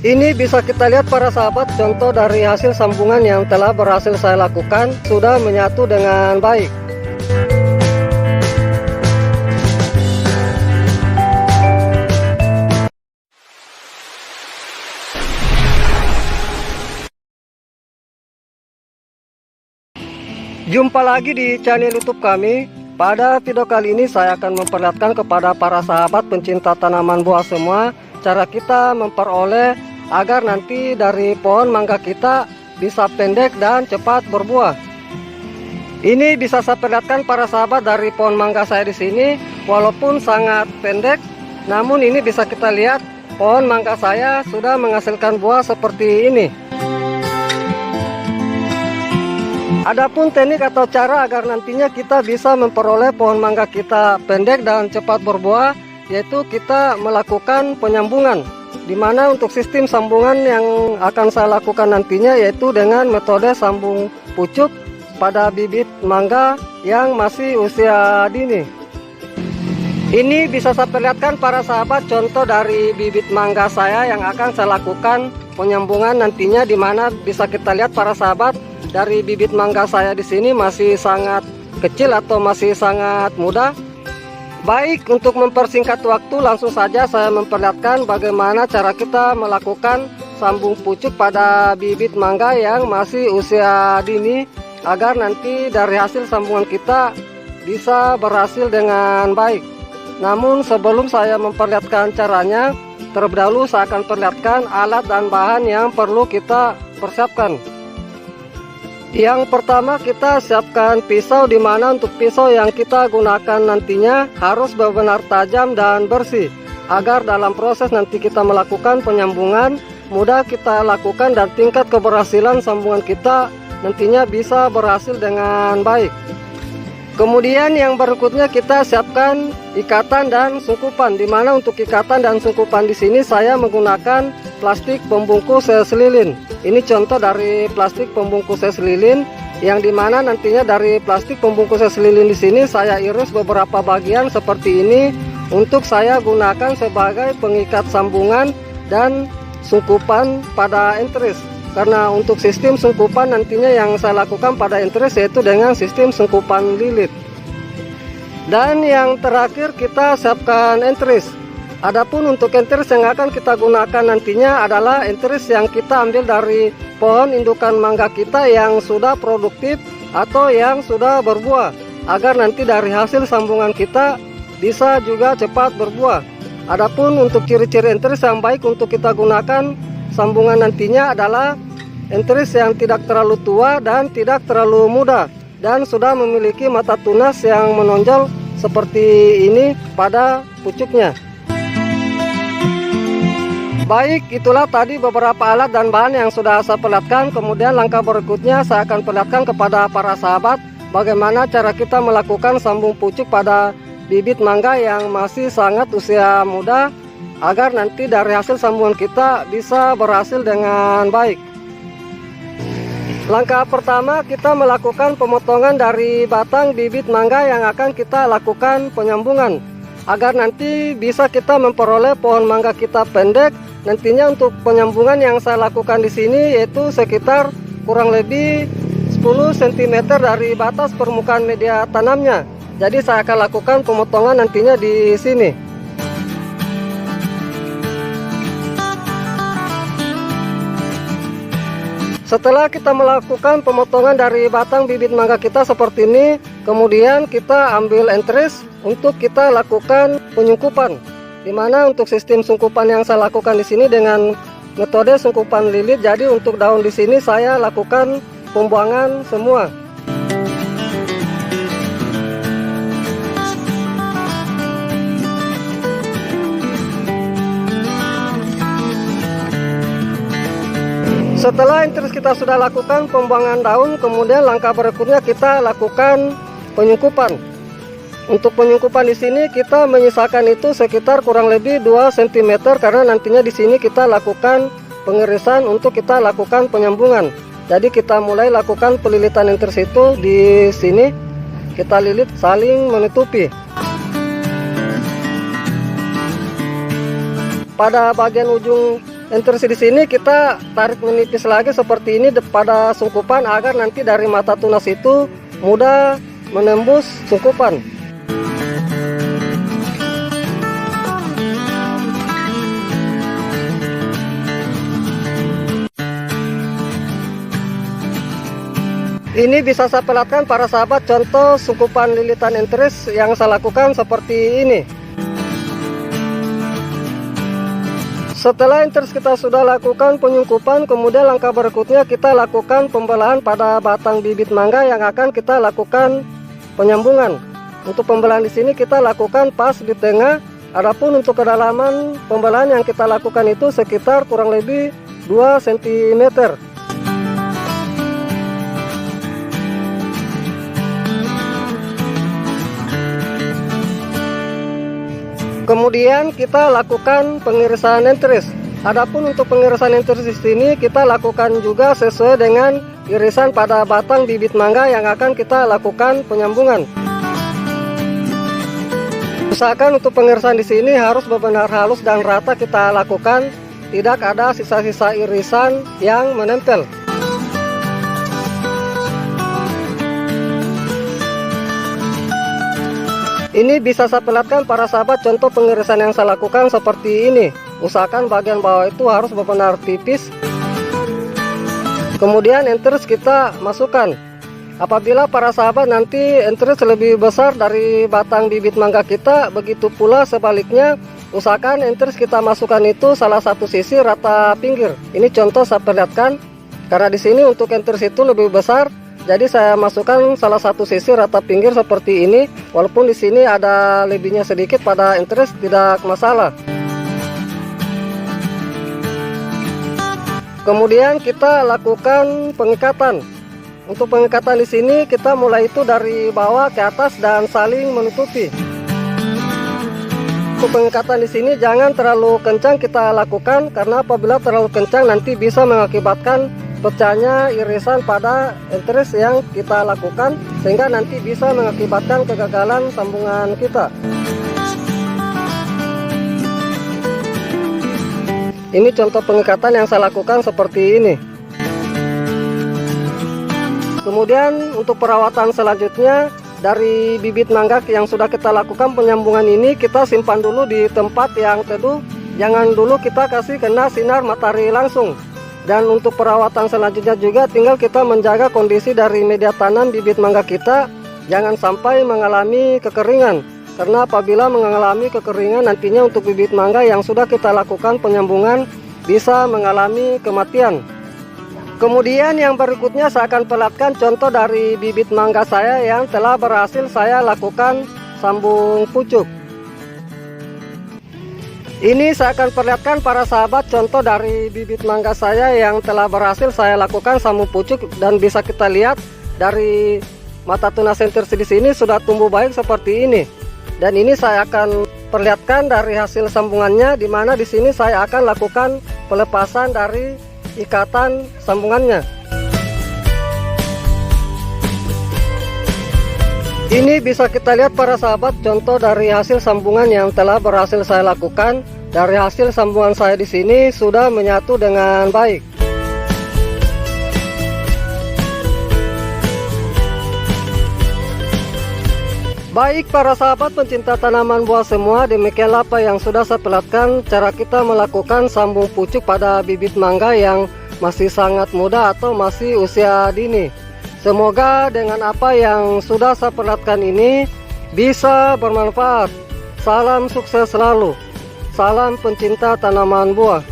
Ini bisa kita lihat para sahabat, contoh dari hasil sambungan yang telah berhasil saya lakukan sudah menyatu dengan baik. Jumpa lagi di channel YouTube kami. Pada video kali ini saya akan memperlihatkan kepada para sahabat pencinta tanaman buah semua cara kita memperoleh agar nanti dari pohon mangga kita bisa pendek dan cepat berbuah. Ini bisa saya perlihatkan para sahabat dari pohon mangga saya di sini, walaupun sangat pendek, namun ini bisa kita lihat pohon mangga saya sudah menghasilkan buah seperti ini. Adapun teknik atau cara agar nantinya kita bisa memperoleh pohon mangga kita pendek dan cepat berbuah, yaitu kita melakukan penyambungan. Dimana untuk sistem sambungan yang akan saya lakukan nantinya yaitu dengan metode sambung pucuk pada bibit mangga yang masih usia dini. Ini bisa saya perlihatkan para sahabat contoh dari bibit mangga saya yang akan saya lakukan penyambungan nantinya, dimana bisa kita lihat para sahabat dari bibit mangga saya di sini masih sangat kecil atau masih sangat muda. Baik, untuk mempersingkat waktu langsung saja saya memperlihatkan bagaimana cara kita melakukan sambung pucuk pada bibit mangga yang masih usia dini agar nanti dari hasil sambungan kita bisa berhasil dengan baik. Namun sebelum saya memperlihatkan caranya, terlebih dahulu saya akan perlihatkan alat dan bahan yang perlu kita persiapkan. Yang pertama kita siapkan pisau, dimana untuk pisau yang kita gunakan nantinya harus benar-benar tajam dan bersih agar dalam proses nanti kita melakukan penyambungan mudah kita lakukan dan tingkat keberhasilan sambungan kita nantinya bisa berhasil dengan baik. Kemudian yang berikutnya kita siapkan ikatan dan sungkupan, dimana untuk ikatan dan sungkupan di sini saya menggunakan plastik pembungkus es lilin. Ini contoh dari plastik pembungkus es lilin, yang dimana nantinya dari plastik pembungkus es lilin di sini saya iris beberapa bagian seperti ini untuk saya gunakan sebagai pengikat sambungan dan sungkupan pada enteris. Karena untuk sistem sungkupan nantinya yang saya lakukan pada enteris yaitu dengan sistem sungkupan lilit. Dan yang terakhir kita siapkan enteris. Adapun untuk enteris yang akan kita gunakan nantinya adalah enteris yang kita ambil dari pohon indukan mangga kita yang sudah produktif atau yang sudah berbuah, agar nanti dari hasil sambungan kita bisa juga cepat berbuah. Adapun untuk ciri-ciri enteris yang baik untuk kita gunakan sambungan nantinya adalah enteris yang tidak terlalu tua dan tidak terlalu muda dan sudah memiliki mata tunas yang menonjol seperti ini pada pucuknya. Baik, itulah tadi beberapa alat dan bahan yang sudah saya perlihatkan. Kemudian langkah berikutnya saya akan perlihatkan kepada para sahabat bagaimana cara kita melakukan sambung pucuk pada bibit mangga yang masih sangat usia muda agar nanti dari hasil sambungan kita bisa berhasil dengan baik. Langkah pertama kita melakukan pemotongan dari batang bibit mangga yang akan kita lakukan penyambungan agar nanti bisa kita memperoleh pohon mangga kita pendek. Nantinya untuk penyambungan yang saya lakukan di sini yaitu sekitar kurang lebih 10 cm dari batas permukaan media tanamnya. Jadi saya akan lakukan pemotongan nantinya di sini. Setelah kita melakukan pemotongan dari batang bibit mangga kita seperti ini, kemudian kita ambil enteris untuk kita lakukan penyungkupan. Dimana untuk sistem sungkupan yang saya lakukan di sini dengan metode sungkupan lilit. Jadi untuk daun di sini saya lakukan pembuangan semua. Setelah enteris kita sudah lakukan pembuangan daun, kemudian langkah berikutnya kita lakukan penyungkupan. Untuk penyungkupan di sini kita menyisakan itu sekitar kurang lebih 2 cm karena nantinya di sini kita lakukan pengirisan untuk kita lakukan penyambungan. Jadi kita mulai lakukan pelilitan enteris itu di sini. Kita lilit saling menutupi. Pada bagian ujung enteris di sini kita tarik menipis lagi seperti ini pada sungkupan agar nanti dari mata tunas itu mudah menembus sungkupan. Ini bisa saya perlihatkan para sahabat contoh sungkupan lilitan enteris yang saya lakukan seperti ini. Setelah enteris kita sudah lakukan penyungkupan, kemudian langkah berikutnya kita lakukan pembelahan pada batang bibit mangga yang akan kita lakukan penyambungan. Untuk pembelahan di sini kita lakukan pas di tengah. Adapun untuk kedalaman pembelahan yang kita lakukan itu sekitar kurang lebih 2 cm. Kemudian kita lakukan pengirisan enteris. Adapun untuk pengirisan enteris di sini kita lakukan juga sesuai dengan irisan pada batang bibit mangga yang akan kita lakukan penyambungan. Usahakan untuk pengirisan di sini harus benar-benar halus dan rata kita lakukan, tidak ada sisa-sisa irisan yang menempel. Ini bisa saya perlihatkan para sahabat contoh pengirisan yang saya lakukan seperti ini. Usahakan bagian bawah itu harus benar-benar tipis. Kemudian enteris kita masukkan. Apabila para sahabat nanti enteris lebih besar dari batang bibit mangga kita, begitu pula sebaliknya, usahakan enteris kita masukkan itu salah satu sisi rata pinggir. Ini contoh saya perlihatkan. Karena di sini untuk enteris itu lebih besar, jadi saya masukkan salah satu sisi rata pinggir seperti ini. Walaupun di sini ada lebihnya sedikit pada enteris, tidak masalah. Kemudian kita lakukan pengikatan. Untuk pengikatan di sini kita mulai itu dari bawah ke atas dan saling menutupi. Untuk pengikatan di sini jangan terlalu kencang kita lakukan, karena apabila terlalu kencang nanti bisa mengakibatkan pecahnya irisan pada enteris yang kita lakukan, sehingga nanti bisa mengakibatkan kegagalan sambungan kita. Ini contoh pengikatan yang saya lakukan seperti ini. Kemudian untuk perawatan selanjutnya, dari bibit mangga yang sudah kita lakukan penyambungan ini kita simpan dulu di tempat yang teduh. Jangan dulu kita kasih kena sinar matahari langsung. Dan untuk perawatan selanjutnya juga tinggal kita menjaga kondisi dari media tanam bibit mangga kita, jangan sampai mengalami kekeringan. Karena apabila mengalami kekeringan nantinya untuk bibit mangga yang sudah kita lakukan penyambungan bisa mengalami kematian. Kemudian yang berikutnya saya akan perlihatkan contoh dari bibit mangga saya yang telah berhasil saya lakukan sambung pucuk. Ini saya akan perlihatkan para sahabat contoh dari bibit mangga saya yang telah berhasil saya lakukan sambung pucuk, dan bisa kita lihat dari mata tunas enteris di sini sudah tumbuh baik seperti ini. Dan ini saya akan perlihatkan dari hasil sambungannya, di mana di sini saya akan lakukan pelepasan dari ikatan sambungannya. Ini bisa kita lihat para sahabat contoh dari hasil sambungan yang telah berhasil saya lakukan. Dari hasil sambungan saya di sini sudah menyatu dengan baik. Baik para sahabat pencinta tanaman buah semua, demikianlah apa yang sudah saya perlihatkan cara kita melakukan sambung pucuk pada bibit mangga yang masih sangat muda atau masih usia dini. Semoga dengan apa yang sudah saya perlihatkan ini bisa bermanfaat. Salam sukses selalu. Salam pencinta tanaman buah.